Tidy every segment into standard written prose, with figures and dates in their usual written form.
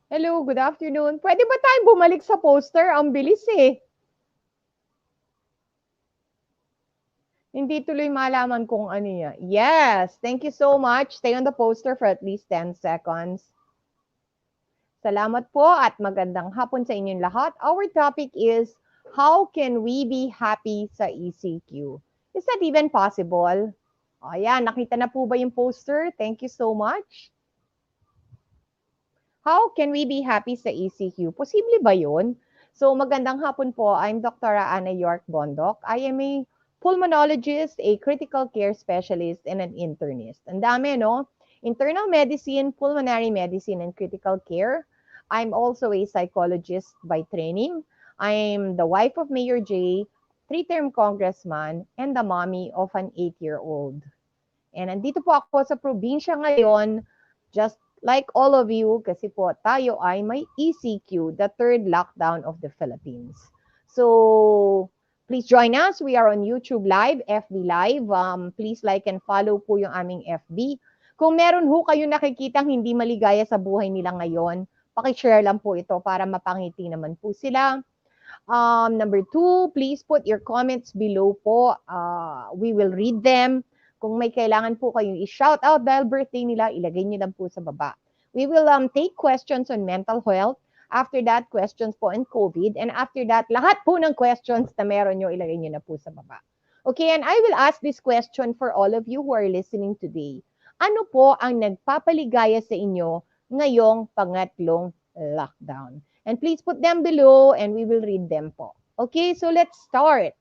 Hello, good afternoon. Pwede ba tayong bumalik sa poster? Ang bilis eh. Hindi tuloy malaman kung ano yan. Yes, thank you so much. Stay on the poster for at least 10 seconds. Salamat po at magandang hapon sa inyong lahat. Our topic is, how can we be happy sa ECQ? Is that even possible? Ayan, nakita na po ba yung poster? Thank you so much. How can we be happy sa ECQ? Posible ba yun? So magandang hapon po. I'm Dr. Ana York Bondoc. I am a pulmonologist, a critical care specialist, and an internist. Ang dami, no? Internal medicine, pulmonary medicine, and critical care. I'm also a psychologist by training. I'm the wife of Mayor J, three-term congressman, and the mommy of an 8-year-old. And nandito po ako sa probinsya ngayon, just like all of you, kasi po tayo ay may ECQ, the third lockdown of the Philippines. So, please join us. We are on YouTube Live, FB Live. Please like and follow po yung aming FB. Kung meron ho kayo nakikitang hindi maligaya sa buhay nila ngayon, pakishare lang po ito para mapangiti naman po sila. Number 2, please put your comments below po. We will read them. Kung may kailangan po kayong i-shout out dahil birthday nila, ilagay niyo lang po sa baba. We will take questions on mental health. After that, questions po on COVID. And after that, lahat po ng questions na meron nyo, ilagay niyo na po sa baba. Okay, and I will ask this question for all of you who are listening today. Ano po ang nagpapaligaya sa inyo ngayong pangatlong lockdown? And please put them below and we will read them po. Okay, so let's start.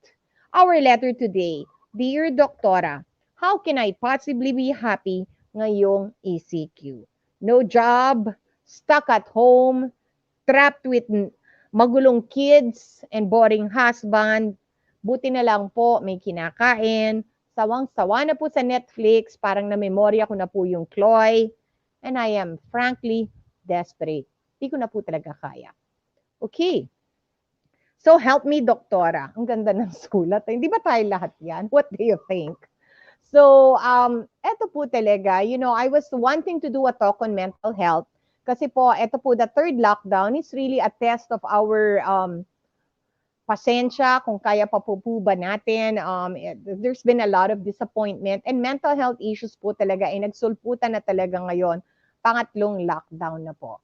Our letter today. Dear Doktora, how can I possibly be happy ngayong ECQ? No job, stuck at home, trapped with magulong kids and boring husband. Buti na lang po may kinakain. Sawang-sawa na po sa Netflix. Parang na-memorya ko na po yung Chloe. And I am frankly desperate. Di ko na po talaga kaya. Okay. So help me, Doktora. Ang ganda ng sulat. Hindi ba tayo lahat yan? What do you think? So, eto po talaga, I was wanting to do a talk on mental health kasi po, eto po, the third lockdown is really a test of our pasensya, kung kaya pa po ba natin. There's been a lot of disappointment and mental health issues po talaga ay nagsulputan na talaga ngayon, pangatlong lockdown na po.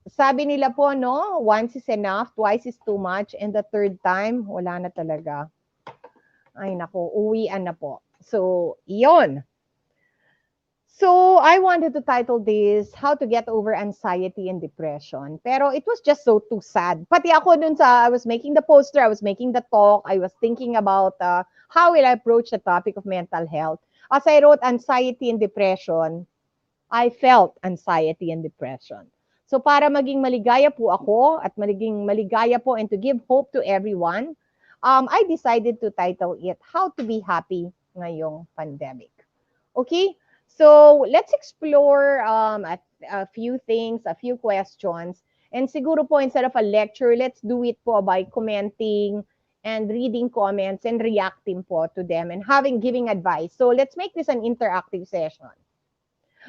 Sabi nila po, no, once is enough, twice is too much, and the third time, wala na talaga. Ay nako, uwian na po. So, iyon. So, I wanted to title this, How to Get Over Anxiety and Depression. Pero it was just so too sad. Pati ako dun I was making the poster, I was making the talk, I was thinking about how will I approach the topic of mental health. As I wrote anxiety and depression, I felt anxiety and depression. So, para maging maligaya po ako at maging maligaya po and to give hope to everyone, I decided to title it, How to Be Happy Ngayong Pandemic. Okay? So, let's explore a few things, a few questions. And siguro po, instead of a lecture, let's do it po by commenting and reading comments and reacting po to them and giving advice. So, let's make this an interactive session.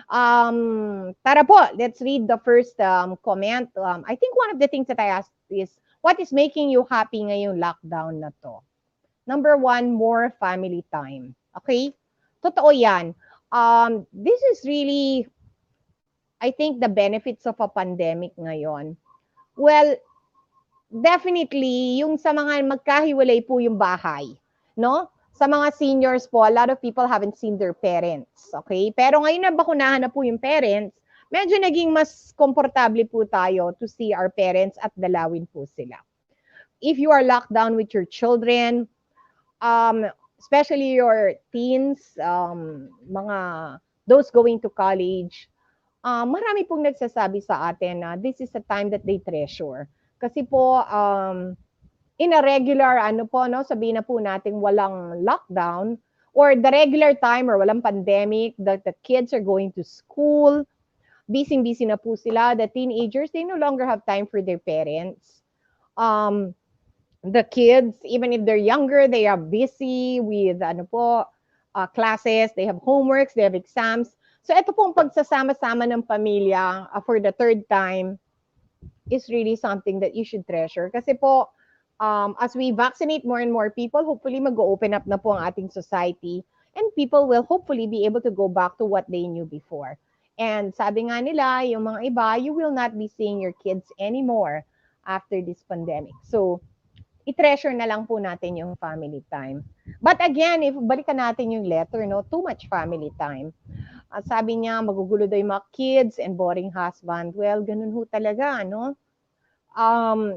Tara po, let's read the first comment. I think one of the things that I asked is, what is making you happy ngayong lockdown na to? Number 1, more family time. Okay? Totoo yan. This is really, I think, the benefits of a pandemic ngayon. Well, definitely, yung sa mga magkahiwalay po yung bahay, no? Sa mga seniors po, a lot of people haven't seen their parents, okay? Pero ngayon na bakunahan na po yung parents, medyo naging mas komportable po tayo to see our parents at dalawin po sila. If you are locked down with your children, especially your teens, those going to college, marami pong nagsasabi sa atin na this is a time that they treasure. Kasi po, in a regular, sabihin na po natin walang lockdown, or the regular time or walang pandemic, the kids are going to school, busy-busy na po sila, the teenagers, they no longer have time for their parents. The kids, even if they're younger, they are busy with classes, they have homeworks, they have exams. So ito pong pagsasama-sama ng pamilya for the third time is really something that you should treasure. Kasi po, as we vaccinate more and more people, hopefully mag-open up na po ang ating society and people will hopefully be able to go back to what they knew before. And sabi nga nila, yung mga iba, you will not be seeing your kids anymore after this pandemic. So, i-treasure na lang po natin yung family time. But again, if balikan natin yung letter, no, too much family time. Sabi niya, magugulo daw yung mga kids and boring husband. Well, ganun ho talaga, no?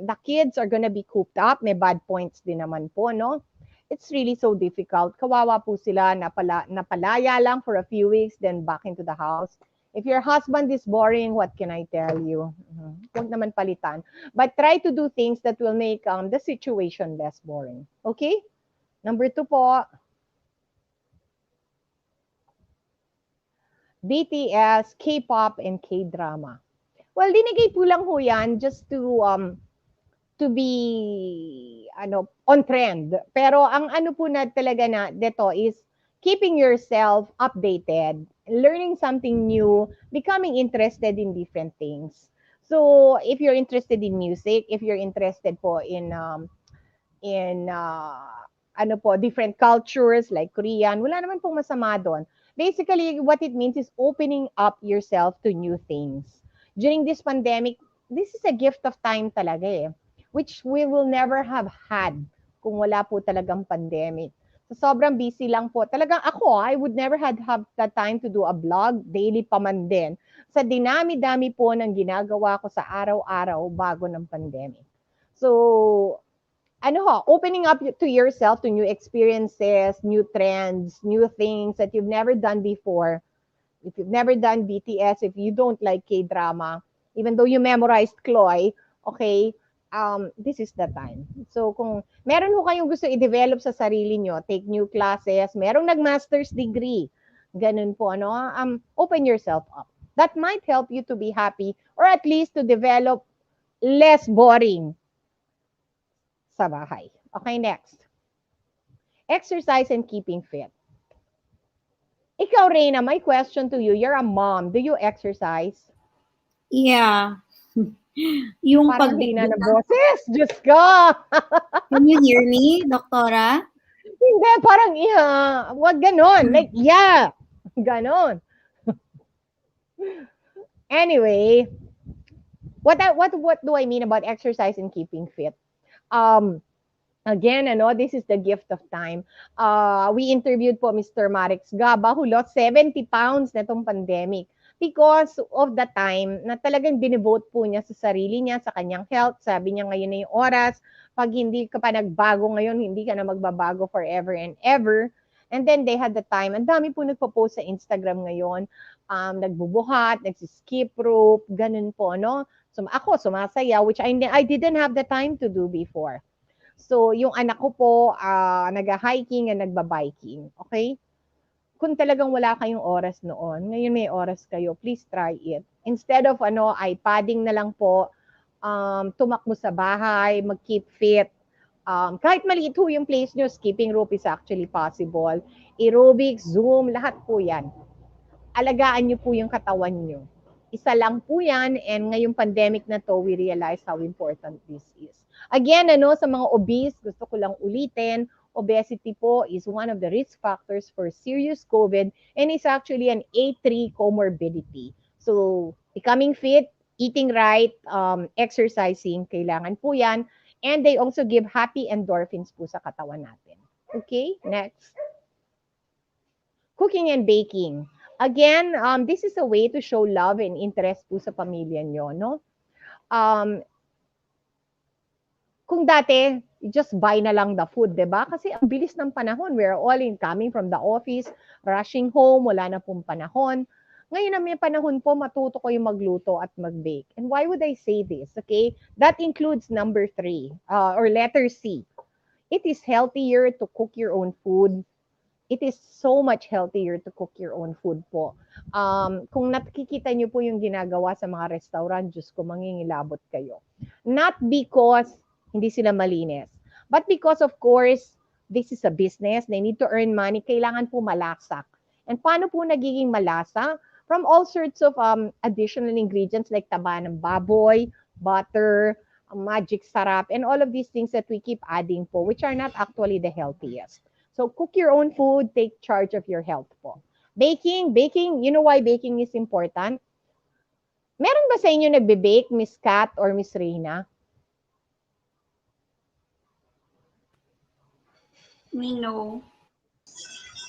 The kids are gonna be cooped up. May bad points din naman po, no? It's really so difficult. Kawawa po sila, napalaya lang for a few weeks, then back into the house. If your husband is boring, what can I tell you? Huwag naman palitan. But try to do things that will make the situation less boring. Okay? Number 2 po, BTS, K-pop, and K-drama. Well, dinigay po lang ho yan just to be on trend. Pero ang ano po na talaga na dito is keeping yourself updated, learning something new, becoming interested in different things. So, if you're interested in music, if you're interested po in different cultures like Korean, wala naman pong masama doon. Basically, what it means is opening up yourself to new things. During this pandemic, this is a gift of time talaga eh, which we will never have had kung wala po talagang pandemic. So, sobrang busy lang po. Talagang ako, I would never have the time to do a vlog, daily pa man din. Sa dinami-dami po ng ginagawa ko sa araw-araw bago ng pandemic. So, opening up to yourself to new experiences, new trends, new things that you've never done before. If you've never done BTS, if you don't like K-drama, even though you memorized Chloe, okay, this is the time. So kung meron ho kayong gusto i-develop sa sarili nyo, take new classes, merong nag-master's degree, ganun po, open yourself up. That might help you to be happy or at least to develop less boring sa bahay. Okay, next. Exercise and keeping fit. Ikaw, Reina, my question to you. You're a mom. Do you exercise? Yeah. Yung Parang hina na boses. Diyos ko! Can you hear me, Doktora? Hindi, parang wag ganon. Like, yeah. Ganon. Anyway, what do I mean about exercise and keeping fit? Again, this is the gift of time. We interviewed po Mr. Marix Gaba who lost 70 pounds na itong pandemic because of the time na talagang dinevote po niya sa sarili niya, sa kanyang health. Sabi niya ngayon na yung oras. Pag hindi ka pa nagbago ngayon, hindi ka na magbabago forever and ever. And then they had the time. Ang dami po nagpo-post sa Instagram ngayon. Nagbubuhat, nagsiskip rope, ganun po, no? So, ako, sumasaya, which I didn't have the time to do before. So, yung anak ko po, nag-hiking and nagba-biking. Okay? Kung talagang wala kayong oras noon, ngayon may oras kayo, please try it. Instead of iPadding na lang po, tumakbo sa bahay, mag-keep fit. Kahit maliit ho yung place nyo, skipping rope is actually possible. Aerobics, Zoom, lahat po yan. Alagaan nyo po yung katawan nyo. Isa lang po yan, and ngayong pandemic na to, we realize how important this is. Again, sa mga obese, gusto ko lang ulitin, obesity po is one of the risk factors for serious COVID and is actually an A3 comorbidity. So, becoming fit, eating right, exercising, kailangan po yan. And they also give happy endorphins po sa katawan natin. Okay, next. Cooking and baking. Again, this is a way to show love and interest po sa pamilya nyo, no? Kung dati, just buy na lang the food, di ba? Kasi ang bilis ng panahon. We're all coming from the office, rushing home, wala na pong panahon. Ngayon na may panahon po, matuto ko yung magluto at mag-bake. And why would I say this? Okay? That includes number 3, or letter C. It is healthier to cook your own food. It is so much healthier to cook your own food po. Kung nakikita nyo po yung ginagawa sa mga restaurant, Diyos ko, mangingilabot kayo. Not because hindi sila malinis, but because of course, this is a business, they need to earn money, kailangan po malasak. And paano po nagiging malasa? from all sorts of additional ingredients like taba ng baboy, butter, magic sarap, and all of these things that we keep adding po, which are not actually the healthiest. So cook your own food, take charge of your health po. Baking, you know why baking is important? Meron ba sa inyo nagbe-bake, Miss Kat or Miss Reina? Me no.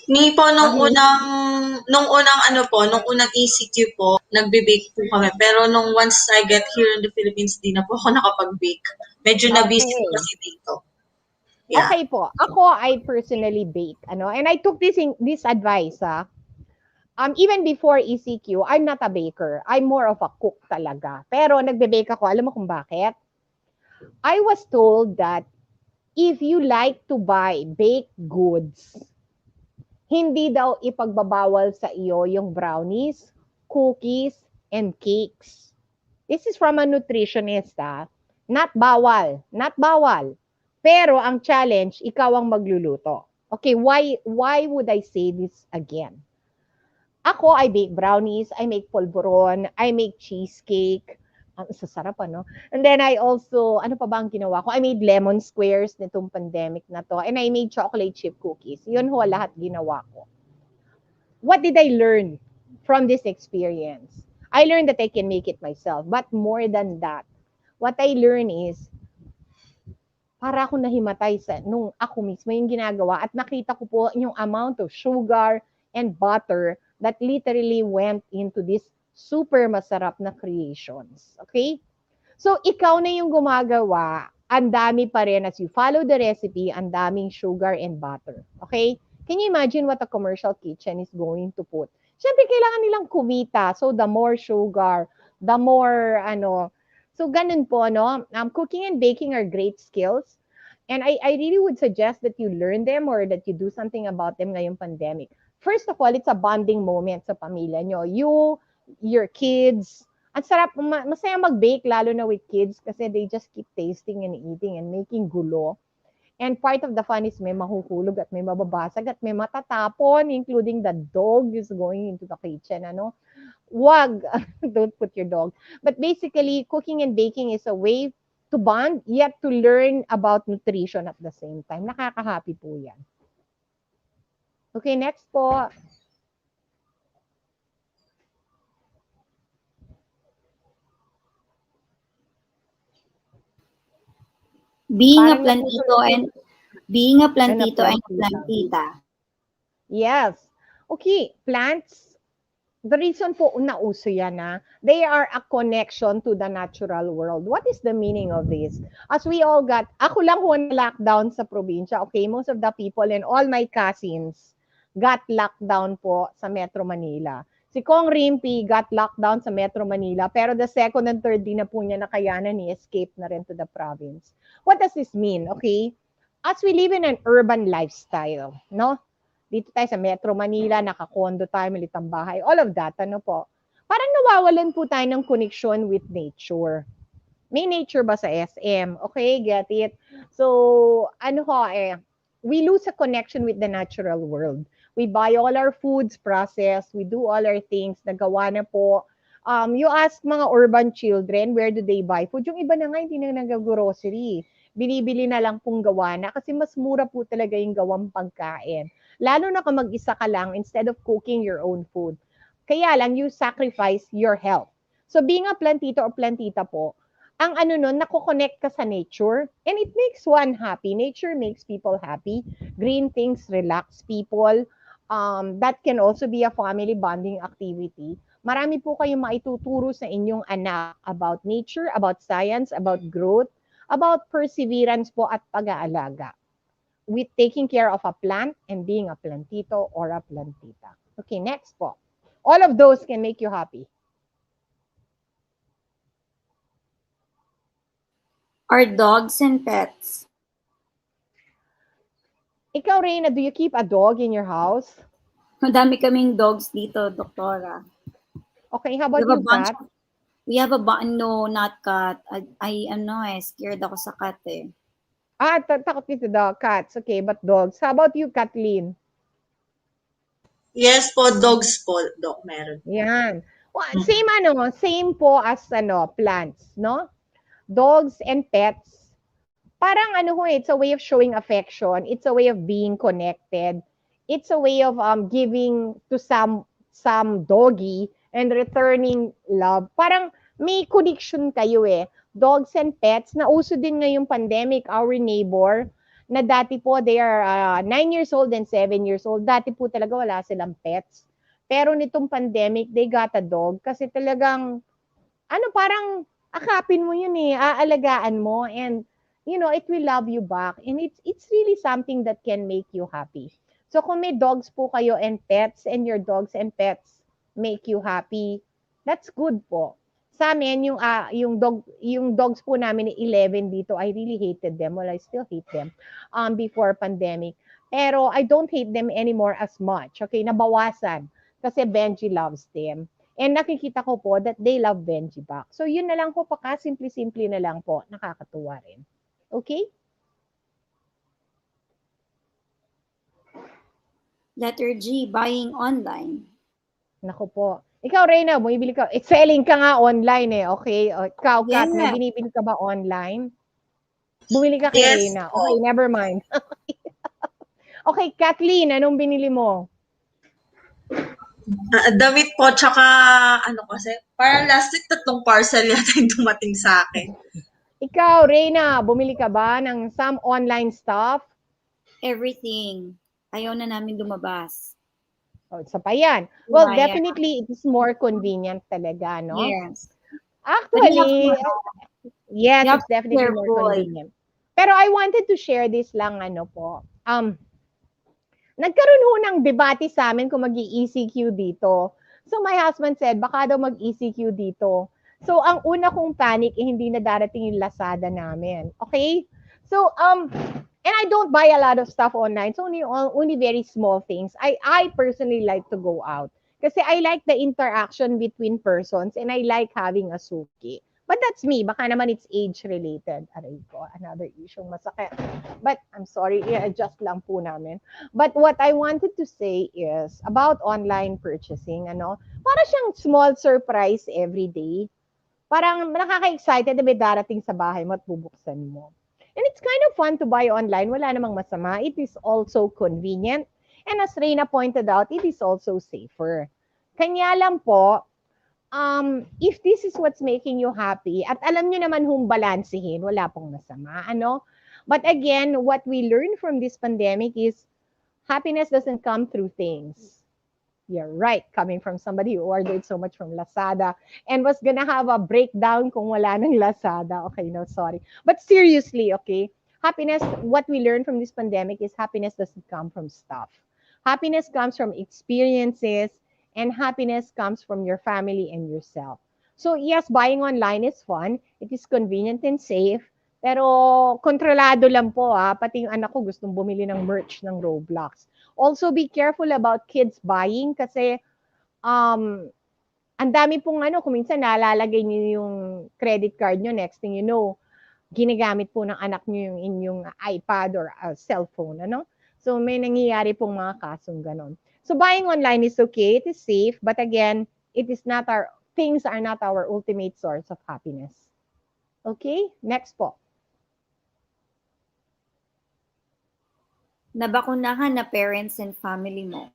Me po, nung Ah, unang ECQ po, nagbe-bake po kami. Pero nung once I get here in the Philippines, di na po ako nakapag-bake. Medyo na-busy po Okay. kasi dito. Yeah. Okay po. Ako, I personally bake. And I took this advice, even before ECQ, I'm not a baker. I'm more of a cook talaga. Pero nagbe-bake ako. Alam mo kung bakit? I was told that if you like to buy baked goods, hindi daw ipagbabawal sa iyo yung brownies, cookies, and cakes. This is from a nutritionist, Not bawal. Not bawal. Pero ang challenge, ikaw ang magluluto. Okay, why would I say this again? Ako, I bake brownies, I make polvoron, I make cheesecake. Ang sasarap, ano? And then I also, ano pa ba ang ginawa ko? I made lemon squares nitong pandemic na to. And I made chocolate chip cookies. Yun ho, lahat ginawa ko. What did I learn from this experience? I learned that I can make it myself. But more than that, what I learned is, para ako nahimatay sa nung ako mismo yung ginagawa at nakita ko po yung amount of sugar and butter that literally went into this super masarap na creations. Okay? So, ikaw na yung gumagawa, ang dami pa rin as you follow the recipe, ang daming sugar and butter. Okay? Can you imagine what a commercial kitchen is going to put? Siyempre, kailangan nilang kumita. So, the more sugar, the more, so ganun po, no? Cooking and baking are great skills. And I really would suggest that you learn them or that you do something about them ngayong pandemic. First of all, it's a bonding moment sa pamilya nyo. You, your kids, ang sarap, masaya mag-bake lalo na with kids kasi they just keep tasting and eating and making gulo. And part of the fun is may mahuhulog at may mababasag at may matatapon, including the dog is going into the kitchen, Wag, don't put your dog. But basically, cooking and baking is a way to bond, yet to learn about nutrition at the same time. Nakaka-happy po yan. Okay, next po. Being a Parang plantito naputol and being a na plantito and a plantita. plantita. Yes. Okay, plants, the reason po nauso yan they are a connection to the natural world. What is the meaning of this? As we all ako lang ho na lockdown sa probinsya, okay? Most of the people and all my cousins got lockdown po sa Metro Manila. Si Kong Rimpi got lockdown sa Metro Manila, pero the second and third din na po niya nakayanan, escape na rin to the province. What does this mean? Okay? As we live in an urban lifestyle, no? Dito tayo sa Metro Manila, nakakondo tayo, militang bahay, all of that, po. Parang nawawalan po tayo ng connection with nature. May nature ba sa SM? Okay, get it? So, we lose a connection with the natural world. We buy all our foods processed, we do all our things, nagawa na po. You ask mga urban children, where do they buy food? Yung iba na nga, hindi na nag-grocery. Binibili na lang pong gawa na kasi mas mura po talaga yung gawang pagkain. Lalo na kung mag-isa ka lang instead of cooking your own food. Kaya lang, you sacrifice your health. So being a plantito or plantita po, ang nun, nako-connect ka sa nature and it makes one happy. Nature makes people happy. Green things relax people. That can also be a family bonding activity. Marami po kayong maituturo sa inyong anak about nature, about science, about growth, about perseverance po at pag-aalaga with taking care of a plant and being a plantito or a plantita. Okay, next po. All of those can make you happy. Are dogs and pets? Ikaw, Reina, do you keep a dog in your house? Madami kaming dogs dito, Doktora. Okay, how about you, Kat? We have a bunch, no, not cat. Scared ako sa cat eh. Takot dito the cats. Okay, but dogs. How about you, Kathleen? Yes po, dogs po, Doc, meron. Yan. Mm. Same po as plants, no? Dogs and pets. Parang it's a way of showing affection. It's a way of being connected. It's a way of giving to some doggy and returning love. Parang may connection kayo eh. Dogs and pets, na uso din ngayong pandemic, our neighbor, na dati po they are 9 years old and 7 years old. Dati po talaga wala silang pets. Pero nitong pandemic, they got a dog kasi talagang parang akapin mo yun eh, aalagaan mo and it will love you back and it's really something that can make you happy. So kung may dogs po kayo and pets and your dogs and pets make you happy, that's good po. Sa amin yung dogs po namin 11 dito, I really hated them. Well, I still hate them before pandemic. Pero I don't hate them anymore as much. Okay, nabawasan kasi Benji loves them. And nakikita ko po that they love Benji back. So yun na lang po, simple-simple na lang po. Nakakatuwa rin. Okay? Letter G, buying online. Naku po. Ikaw, Reyna, bumibili ka. Selling ka nga online eh. Okay? O, ikaw, Kat, may Yeah. binibili ka ba online? Bumili ka kay Yes Reyna. po. Okay, never mind. Okay, Kathleen, anong binili mo? Damit po, tsaka kasi, parang last week 3 parcel yata yung dumating sa akin. Ikaw, Reyna, bumili ka ba ng some online stuff? Everything. Ayaw na namin lumabas. O, isa pa yan. Well, Yeah. definitely, it is more convenient talaga, no? Yes. Actually, yes, You have it's to be definitely more careful. convenient. Pero I wanted to share this lang, po. Nagkaroon ho ng debate sa amin kung mag-ECQ dito. So my husband said, baka daw mag-ECQ dito. So ang una kong panic, hindi na darating yung Lazada namin. Okay? So, and I don't buy a lot of stuff online. So only very small things. I personally like to go out. Kasi I like the interaction between persons and I like having a suki. But that's me. Baka naman it's age-related. Aray ko, another issue masakit. But I'm sorry, i-adjust lang po namin. But what I wanted to say is about online purchasing, para siyang small surprise every day. Parang nakaka-excited na may darating sa bahay mo at bubuksan mo. And it's kind of fun to buy online. Wala namang masama. It is also convenient. And as Reina pointed out, it is also safer. Kanya lang po, if this is what's making you happy, at alam nyo naman balansehin, wala pong masama, But again, what we learned from this pandemic is happiness doesn't come through things. You're right, coming from somebody who ordered so much from Lazada and was gonna have a breakdown kung wala ng Lazada. Okay, no, sorry. But seriously, okay, happiness, what we learned from this pandemic is happiness doesn't come from stuff. Happiness comes from experiences, and happiness comes from your family and yourself. So yes, buying online is fun. It is convenient and safe. Pero kontrolado lang po pati yung anak ko gustong bumili ng merch ng Roblox. Also be careful about kids buying kasi ang dami pong kung minsan nalalagay niyo yung credit card niyo, next thing you know, ginagamit po ng anak niyo yung inyong iPad or cellphone, So may nangyayari pong mga kasong ganon. So buying online is okay, it is safe, but again, things are not our ultimate source of happiness. Okay? Next po. Nabakunahan na parents and family mo.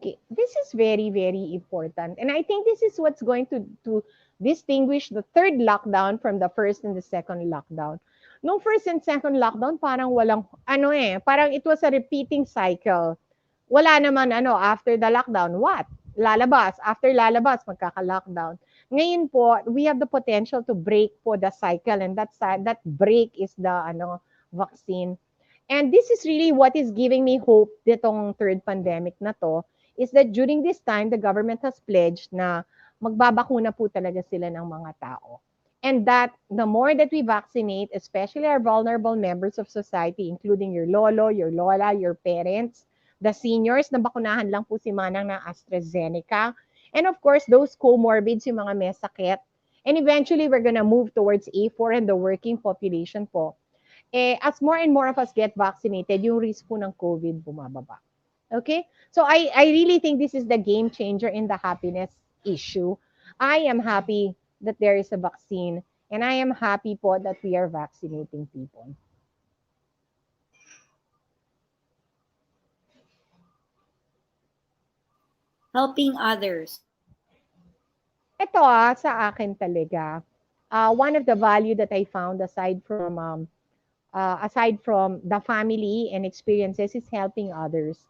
Okay, this is very, very important. And I think this is what's going to distinguish the third lockdown from the first and the second lockdown. Nung first and second lockdown, parang walang, parang it was a repeating cycle. Wala naman, after the lockdown, what? Lalabas. After lalabas, magkaka-lockdown. Ngayon po, we have the potential to break po the cycle, and that break is the, vaccine. And this is really what is giving me hope ditong third pandemic na to, is that during this time, the government has pledged na magbabakuna po talaga sila ng mga tao. And that the more that we vaccinate, especially our vulnerable members of society, including your lolo, your lola, your parents, the seniors, na bakunahan lang po si Manang ng AstraZeneca. And of course, those comorbids, yung mga may sakit. And eventually, we're gonna move towards A4 and the working population po. As more and more of us get vaccinated, yung risk po ng COVID bumababa. Okay? So I really think this is the game changer in the happiness issue. I am happy that there is a vaccine, and I am happy po that we are vaccinating people. Helping others. Ito sa akin talaga, one of the value that I found aside from the family and experiences is helping others.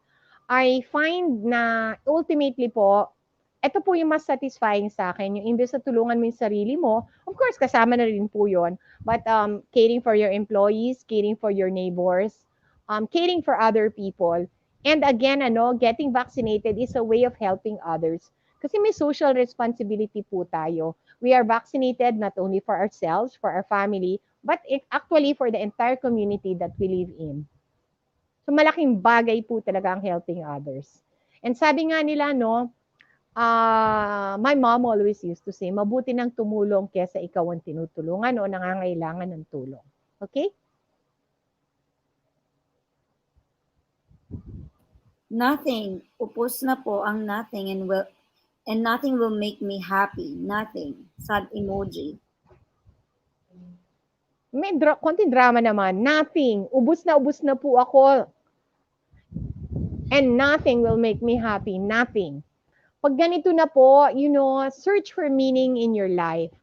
I find na ultimately po, ito po yung mas satisfying sa akin, yung imbes na tulungan mo yung sarili mo, of course, kasama na rin po yun, but caring for your employees, caring for your neighbors, caring for other people, and again, getting vaccinated is a way of helping others. Kasi may social responsibility po tayo. We are vaccinated not only for ourselves, for our family, but actually for the entire community that we live in. So malaking bagay po talaga ang helping others. And sabi nga nila, no, my mom always used to say, mabuti nang tumulong kesa ikaw ang tinutulungan o nangangailangan ng tulong. Okay? Nothing. Upos na po ang nothing and nothing will make me happy. Nothing. Sad emoji. May konting drama naman. Nothing. Ubus na po ako. And nothing will make me happy. Nothing. Pag ganito na po, search for meaning in your life.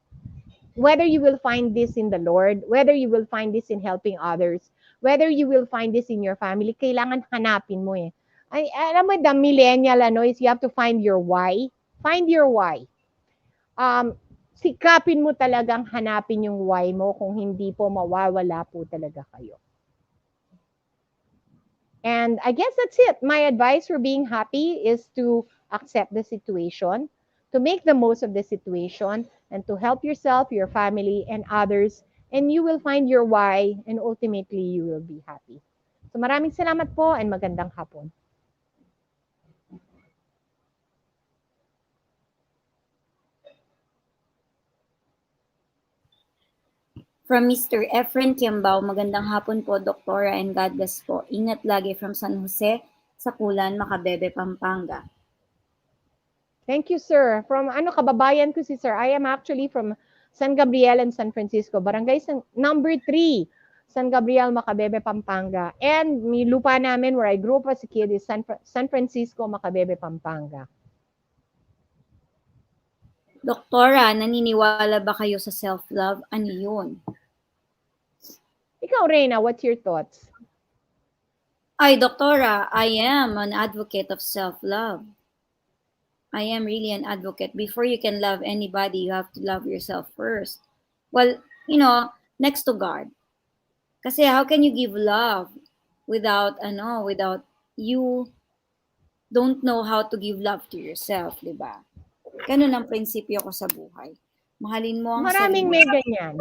Whether you will find this in the Lord, whether you will find this in helping others, whether you will find this in your family, kailangan hanapin mo eh. Ay, alam mo, the millennial, is you have to find your why. Find your why. Sikapin mo talagang hanapin yung why mo, kung hindi po mawawala po talaga kayo. And I guess that's it. My advice for being happy is to accept the situation, to make the most of the situation, and to help yourself, your family, and others. And you will find your why, and ultimately, you will be happy. So maraming salamat po, and magandang hapon. From Mr. Efren Kiambao, magandang hapon po, Doktora, and God bless po. Ingat lagi from San Jose, Sakulan, Macabebe, Pampanga. Thank you, sir. From kababayan ko si sir. I am actually from San Gabriel and San Francisco. Barangay number 3, San Gabriel, Macabebe, Pampanga. And may lupa namin where I grew up as a kid is San Francisco, Macabebe, Pampanga. Doktora, naniniwala ba kayo sa self-love? Ano yun? Ikaw, Reyna, what's your thoughts? Ay, Doktora, I am an advocate of self-love. I am really an advocate. Before you can love anybody, you have to love yourself first. Well, next to God. Kasi how can you give love without you don't know how to give love to yourself, di ba? Ganun ang prinsipyo ko sa buhay. Mahalin mo ang Maraming sarili. may ganyan.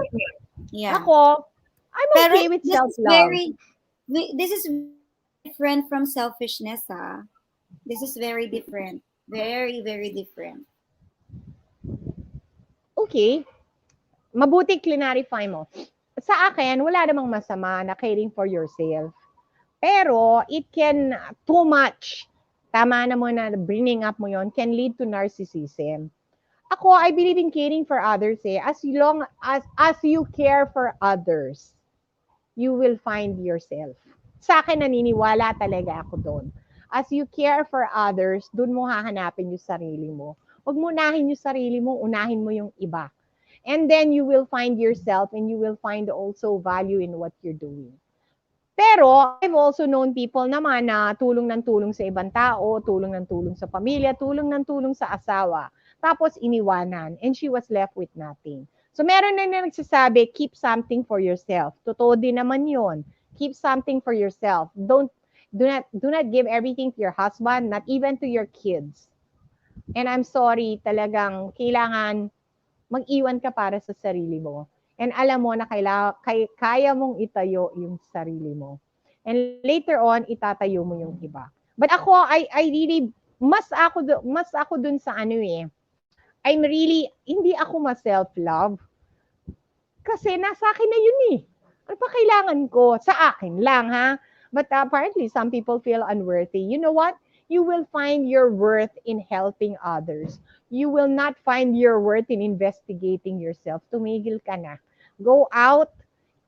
Yeah. Ako, I'm okay with self-love. This is different from selfishness, ha? This is very different. Very, very different. Okay. Mabuti clarify mo. Sa akin, wala namang masama na caring for yourself. Pero, it can, too much, tama na mo na bringing up mo yon, can lead to narcissism. Ako, I believe in caring for others eh. As long as you care for others, you will find yourself. Sa akin, naniniwala talaga ako doon. As you care for others, doon mo hahanapin yung sarili mo. Huwag mo unahin yung sarili mo, unahin mo yung iba. And then you will find yourself and you will find also value in what you're doing. Pero I've also known people naman na tulong ng tulong sa ibang tao, tulong ng tulong sa pamilya, tulong ng tulong sa asawa. Tapos iniwanan and she was left with nothing. So meron na nagsasabi, keep something for yourself. Totoo din naman yun. Keep something for yourself. Do not give everything to your husband, not even to your kids. And I'm sorry, talagang kailangan mag-iwan ka para sa sarili mo. And alam mo na kaya mong itayo yung sarili mo. And later on, itatayo mo yung iba. But ako, I really, mas ako dun sa I'm really, hindi ako ma-self-love. Kasi nasa akin na yun eh. Ano pa kailangan ko? Sa akin lang, ha? But apparently, some people feel unworthy. You know what? You will find your worth in helping others. You will not find your worth in investigating yourself. Tumigil ka na. Go out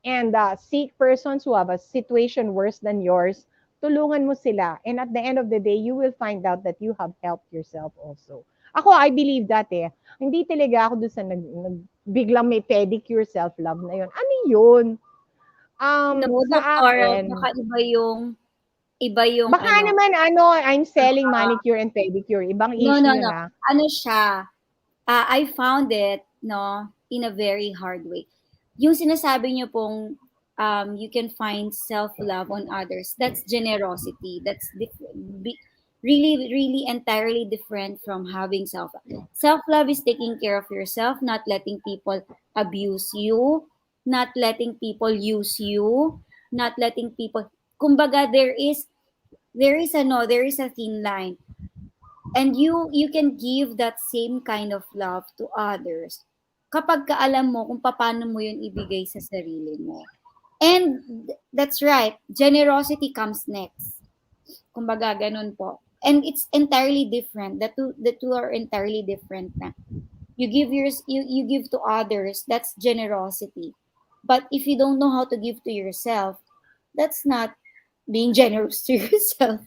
and seek persons who have a situation worse than yours. Tulungan mo sila. And at the end of the day, you will find out that you have helped yourself also. Ako, I believe that eh. Hindi talaga ako doon sa biglang may pedicure self-love na yun. Ano yun? No, Sa doctora, akin, baka iba yung baka ano. naman I'm selling manicure and pedicure. Ibang No, issue no, yun no. ah. Ano siya? I found it, no, in a very hard way. Yung sinasabi niyo pong you can find self-love on others. That's generosity. That's really, really entirely different from having self-love. Self-love is taking care of yourself, not letting people abuse you, not letting people use you, not letting people. Kumbaga, there is a thin line, and you can give that same kind of love to others kapag alam mo kung paano mo yun ibigay sa sarili mo. And that's right, generosity comes next. Kumbaga, ganun po. And it's entirely different. The two are entirely different na. You give to others, that's generosity. But if you don't know how to give to yourself, that's not being generous to yourself.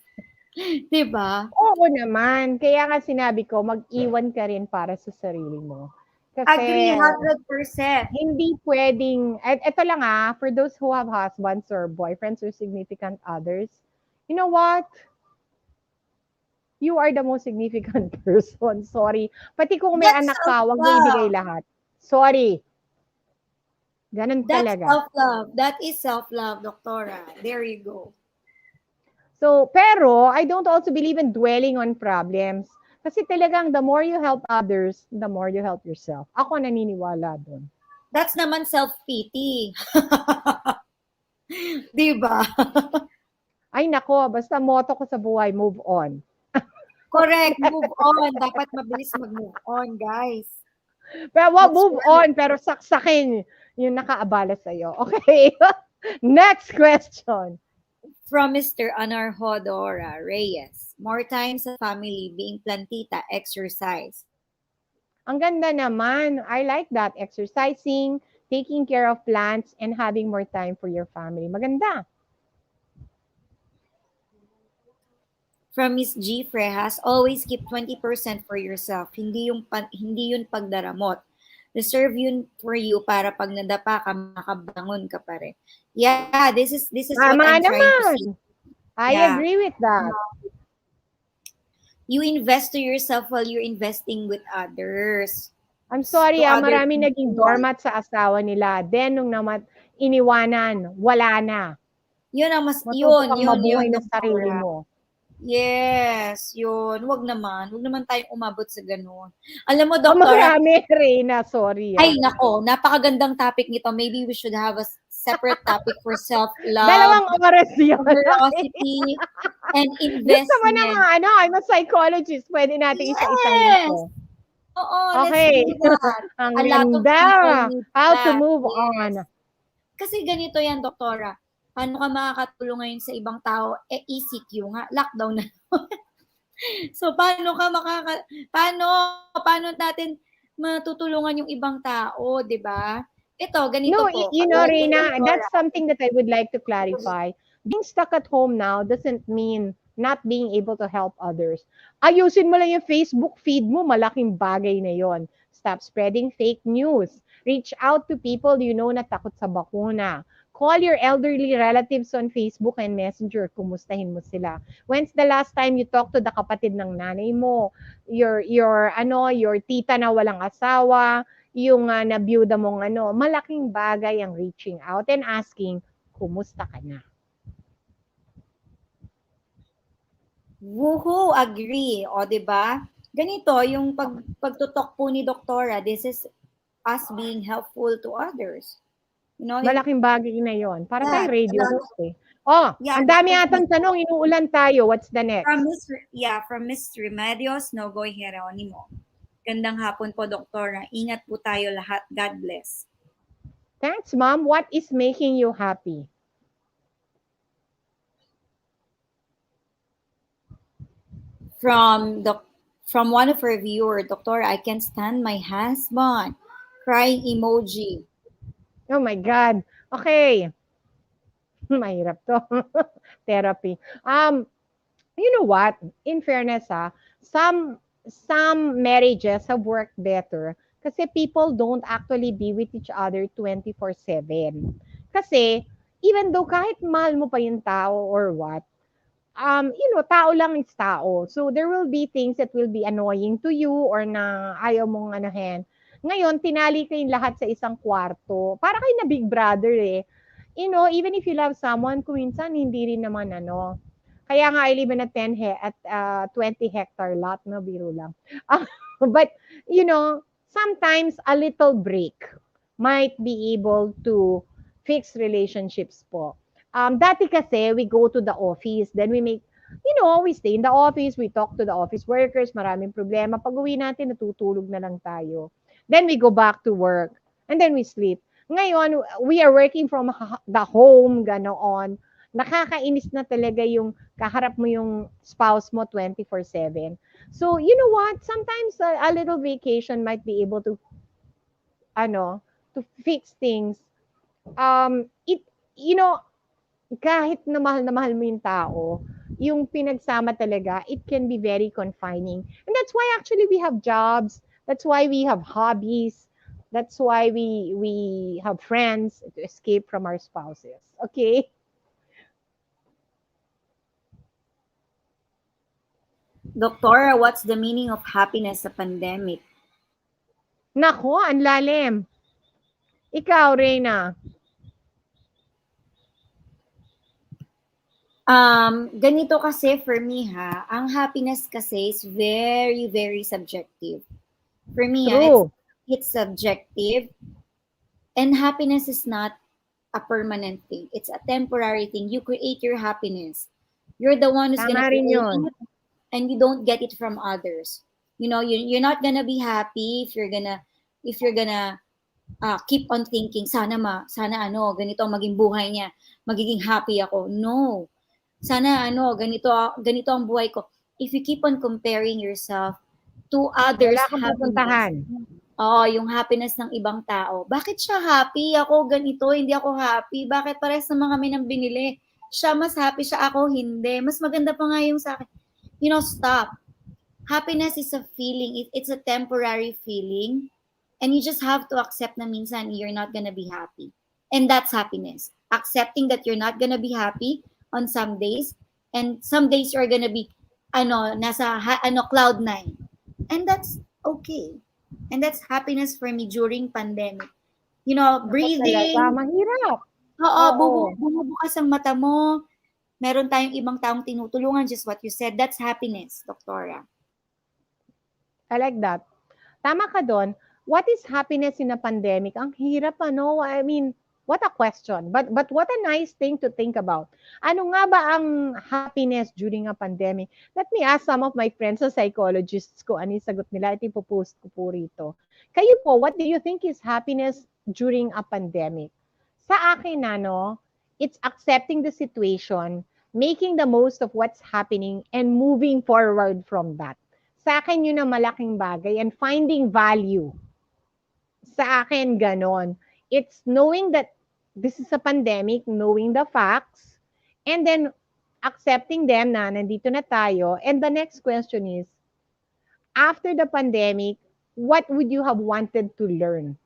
'Di ba? Oo naman. Kaya nga sinabi ko, mag-iwan ka rin para sa sarili mo. Agree Kasi 100%. hindi pwedeng, eto lang for those who have husbands or boyfriends or significant others, you know what? You are the most significant person. Sorry. Pati kung may That's anak ka, wag mo self-love. ibigay lahat. Sorry. Ganun That's talaga. self-love. That is self-love, Doctora. There you go. So, pero I don't also believe in dwelling on problems. Kasi talagang the more you help others, the more you help yourself. Ako naniniwala doon. That's naman self-pity. Di ba? Ay nako, basta motto ko sa buhay, move on. Correct. Move on. Dapat mabilis mag-move on, guys. Pero That's move right. on, pero saksakin yung nakaabala sa'yo. Okay? Next question. From Mr. Anarhodora Reyes. More time sa family being plantita, exercise. Ang ganda naman. I like that. Exercising, taking care of plants, and having more time for your family. Maganda. From Miss G. Frejas, always keep 20% for yourself. Hindi yun pagdaramot. Reserve yun for you para pag nadapa ka, makabangon ka pa rin. Yeah, this is what I'm trying to see. I agree with that. You invest to yourself while you're investing with others. I'm sorry, To other maraming naging people. doormat sa asawa nila. Then, nung iniwanan, wala na. Yun ang mas, Matuto kang yun, mabuhay na Doctora. sarili mo. Yes, yun. Wag naman tayong umabot sa ganun. Alam mo, Doctora. Marami, Reyna, sorry. Ay, nako, napakagandang topic nito. Maybe we should have a separate topic for self-love, 2 oras yun. generosity, and investment. Gusto mo naman, I'm a psychologist. Pwede natin isa-isahin ito. Oo, Okay. let's do that. Ang A lot of ganda. people need How to that. move Yes. on. Kasi ganito yan, Doktora. Paano ka makakatulong ngayon sa ibang tao? ECQ nga, lockdown na. So, paano natin matutulungan yung ibang tao, di ba? Ito, ganito No, po. Reyna, that's something that I would like to clarify. Being stuck at home now doesn't mean not being able to help others. Ayusin mo lang yung Facebook feed mo, malaking bagay na yon. Stop spreading fake news. Reach out to people you know na takot sa bakuna. Call your elderly relatives on Facebook and Messenger. Kumustahin mo sila. When's the last time you talked to the kapatid ng nanay mo? Your tita na walang asawa, yung nabiyuda mong malaking bagay ang reaching out and asking, kumusta ka na? Woohoo, agree. O, di ba? Ganito, yung pagtutok po ni Doktora, this is us being helpful to others. You know, malaking bagay na yon. Para tayo radio host eh. Yeah, ang dami atang tanong, inuulan tayo. What's the next? From Miss Remedios Nogoy Jeronimo. Gandang hapon po, Doktora. Ingat po tayo lahat. God bless. Thanks, Ma'am. What is making you happy? From one of our viewer, Doctor, I can't stand my husband. Crying emoji. Oh my God. Okay. Mahirap to. Therapy. You know what? In fairness, some marriages have worked better kasi people don't actually be with each other 24/7. Kasi even though kahit mahal mo pa yung tao or what, tao lang is tao. So there will be things that will be annoying to you or na ayaw mong anahin. Ngayon, tinali kayong lahat sa isang kwarto. Para kayo na big brother eh. Even if you love someone, kung minsan hindi rin naman kaya nga I live in a 20 hectare lot, no, biro lang. But, sometimes a little break might be able to fix relationships po. Dati kasi, we go to the office, then we stay in the office, we talk to the office workers, maraming problema. Pag uwi natin, natutulog na lang tayo. Then we go back to work, and then we sleep. Ngayon, we are working from the home, ganoon. Nakakainis na talaga yung kaharap mo yung spouse mo 24/7. So, you know what? Sometimes a little vacation might be able to, to fix things. It, you know, kahit na mahal mo yung tao, yung pinagsama talaga, it can be very confining. And that's why actually we have jobs. That's why we have hobbies. That's why we have friends to escape from our spouses. Okay? Doctora, what's the meaning of happiness sa pandemic? Nako, ang lalim. Ikaw, Reyna. Ganito kasi for me ang happiness kasi is very, very subjective. For me, True. it's subjective. And happiness is not a permanent thing. It's a temporary thing. You create your happiness. You're the one who's Tama gonna rin create yun. it, and you don't get it from others. You're not gonna be happy if you're gonna keep on thinking, sana ganito ang maging buhay niya, magiging happy ako. No. Sana ganito ang buhay ko. If you keep on comparing yourself to others' Wala kang pupuntahan. yung happiness ng ibang tao. Bakit siya happy? Ako ganito, hindi ako happy. Bakit parehas naman kami ng binili? Siya mas happy, siya ako hindi. Mas maganda pa nga yung sa akin. Stop. Happiness is a feeling. It's a temporary feeling. And you just have to accept na minsan you're not gonna be happy. And that's happiness. Accepting that you're not gonna be happy on some days. And some days you're gonna be, cloud 9. And that's okay. And that's happiness for me during pandemic. Breathing. Talaga, mahirap. Oo. Bumubukas ang mata mo. Meron tayong ibang taong tinutulungan, just what you said. That's happiness, Doktora. I like that. Tama ka doon. What is happiness in a pandemic? Ang hirap, I mean, what a question. But what a nice thing to think about. Ano nga ba ang happiness during a pandemic? Let me ask some of my friends sa psychologists ko ano yung sagot nila. Ito ipopost ko po rito. Kayo po, what do you think is happiness during a pandemic? Sa akin, it's accepting the situation, making the most of what's happening, and moving forward from that. Sa akin, yun ang malaking bagay, and finding value. Sa akin, ganon. It's knowing that this is a pandemic, knowing the facts, and then accepting them na nandito na tayo. And the next question is, after the pandemic, what would you have wanted to learn?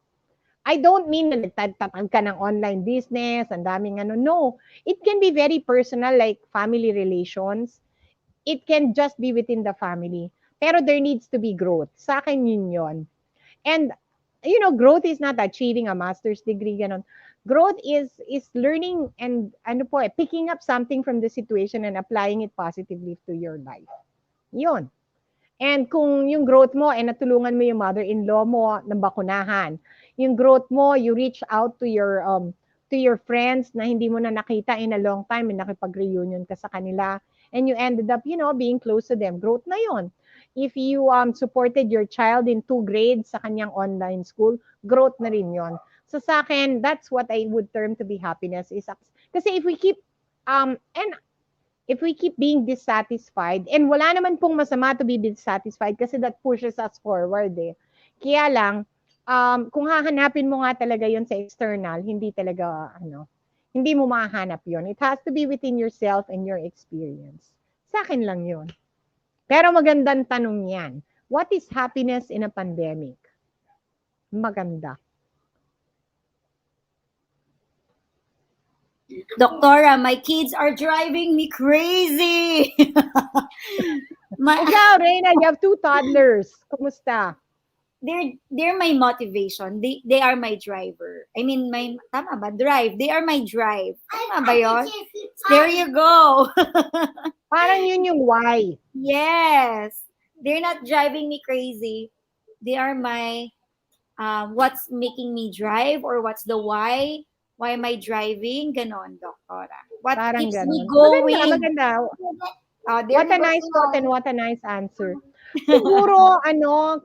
I don't mean na nagtatapag ka ng online business, ang daming No, it can be very personal like family relations. It can just be within the family. Pero there needs to be growth. Sa akin yun. And growth is not achieving a master's degree ganon. Growth is learning and picking up something from the situation and applying it positively to your life. Yun. And kung yung growth mo ay natulungan mo yung mother-in-law mo Nabakunahan. Yung growth mo, you reach out to your friends na hindi mo na nakita in a long time and nakipag-reunion ka sa kanila and you ended up, being close to them. Growth na yun. If you supported your child in 2 grades sa kanyang online school, growth na rin yon. So sa akin, that's what I would term to be happiness. Kasi if we keep, and if we keep being dissatisfied, and wala naman pong masama to be dissatisfied kasi that pushes us forward eh. Kaya lang, kung hahanapin mo nga talaga yon sa external, hindi talaga, hindi mo mahanap yon. It has to be within yourself and your experience. Sa akin lang yon. Pero magandang tanong yan. What is happiness in a pandemic? Maganda. Doktora, my kids are driving me crazy. Ikaw, Reyna, you have 2 toddlers. Kumusta? They're my motivation. They are my driver. I mean, tama ba? Drive. They are my drive. Tama ba yun? There you go. Parang yun yung why. Yes. They're not driving me crazy. They are my, what's making me drive, or what's the why? Why am I driving? Ganon, Doktora. What Parang keeps ganon. me going? Maganda. What a nice thought and what a nice answer. Siguro,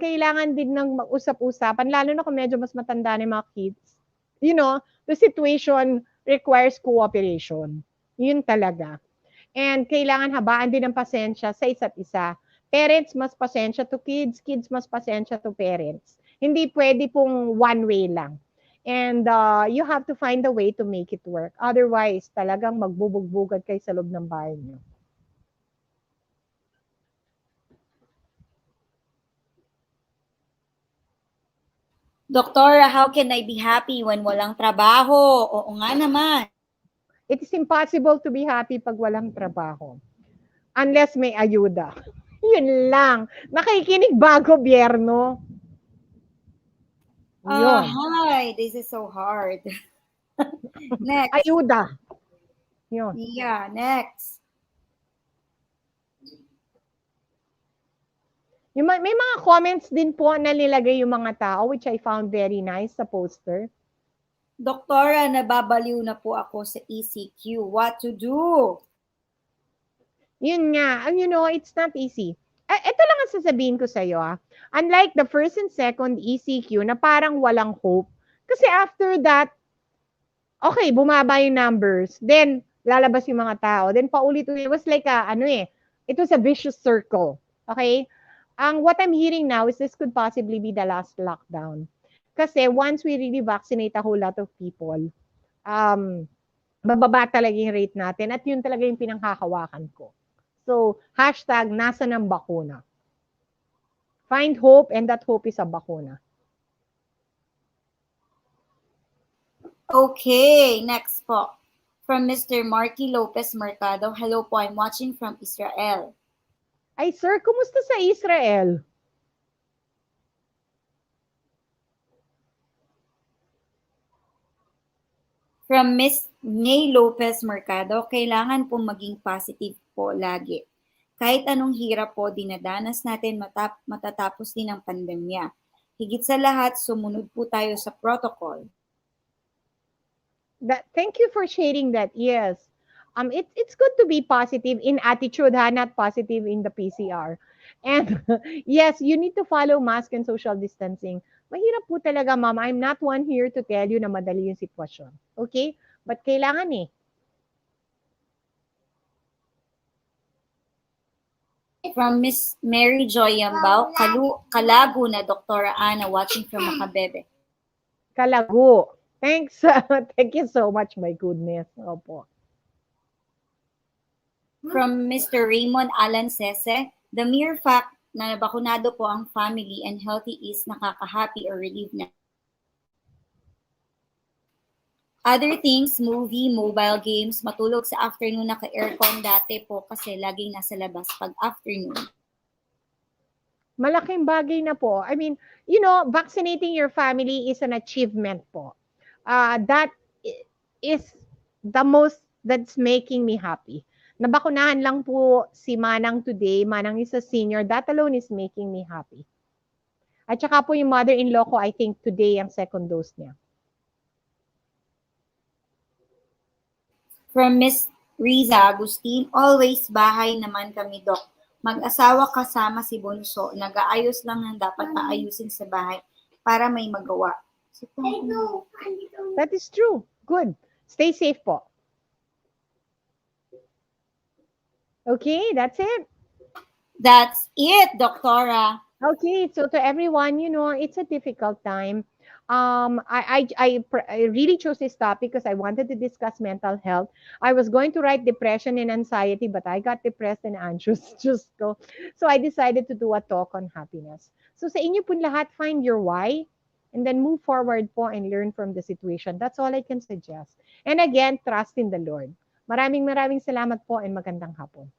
kailangan din ng mag-usap-usapan, lalo na kung medyo mas matanda na yung mga kids. You know, the situation requires cooperation. Yun talaga. And kailangan habaan din ng pasensya sa isa't isa. Parents mas pasensya to kids, kids mas pasensya to parents. Hindi pwede pong one way lang. And you have to find a way to make it work. Otherwise, talagang magbubugbugad kayo sa loob ng bahay niyo. Doktora, how can I be happy when walang trabaho? Oo nga naman. It is impossible to be happy pag walang trabaho. Unless may ayuda. Yun lang. Nakikinig ba gobyerno? Yun. Hi, this is so hard. Next. Ayuda. Yun. Yeah, next. May mga comments din po na nilagay yung mga tao, which I found very nice sa poster. Doktora, nababaliw na po ako sa ECQ. What to do? Yun nga. And it's not easy. Ito lang ang sasabihin ko sa'yo. Unlike the first and second ECQ na parang walang hope. Kasi after that, okay, bumaba yung numbers. Then, lalabas yung mga tao. Then, paulit-ulit. It was like it was a vicious circle. Okay? What I'm hearing now is this could possibly be the last lockdown. Kasi once we really vaccinate a whole lot of people, bababa talaga yung rate natin at yun talaga yung pinanghahawakan ko. So, hashtag nasa ng bakuna. Find hope and that hope is a bakuna. Okay, next po. From Mr. Marky Lopez Mercado. Hello po, I'm watching from Israel. Ay, sir, kumusta sa Israel? From Miss Nay Lopez Mercado, kailangan pong maging positive po lagi. Kahit anong hirap po dinadanas natin, matatapos din ang pandemya. Higit sa lahat, sumunod po tayo sa protocol. Thank you for sharing that. Yes. It's good to be positive in attitude, not positive in the PCR. And yes, you need to follow mask and social distancing. Mahirap po talaga, ma'am. I'm not one here to tell you na madali yung sitwasyon. Okay? But kailangan eh. From Miss Mary Joy Yambao, Kalago na Doktora Ana, watching from Makabebe. Kalago. Thanks. Thank you so much, my goodness. Opo. From Mr. Raymond Alan Sese, the mere fact na nabakunado po ang family and healthy is nakaka-happy or relieved na. Other things, movie, mobile games, matulog sa afternoon naka-aircon dati po kasi laging nasa labas pag afternoon. Malaking bagay na po. I mean, vaccinating your family is an achievement po. That is the most that's making me happy. Nabakunahan lang po si Manang today. Manang is a senior. That alone is making me happy. At saka po yung mother-in-law ko, I think today ang second dose niya. From Miss Riza Agustin, always bahay naman kami, Dok. Mag-asawa kasama si Bunso. Nag-aayos lang ng dapat paayusin sa bahay para may magawa. That is true. Good. Stay safe po. Okay, that's it. That's it, Doctora. Okay, so to everyone, it's a difficult time. I really chose this topic because I wanted to discuss mental health. I was going to write depression and anxiety, but I got depressed and anxious. Just go. So I decided to do a talk on happiness. So sa inyo po lahat, find your why and then move forward po and learn from the situation. That's all I can suggest. And again, trust in the Lord. Maraming maraming salamat po and magandang hapon.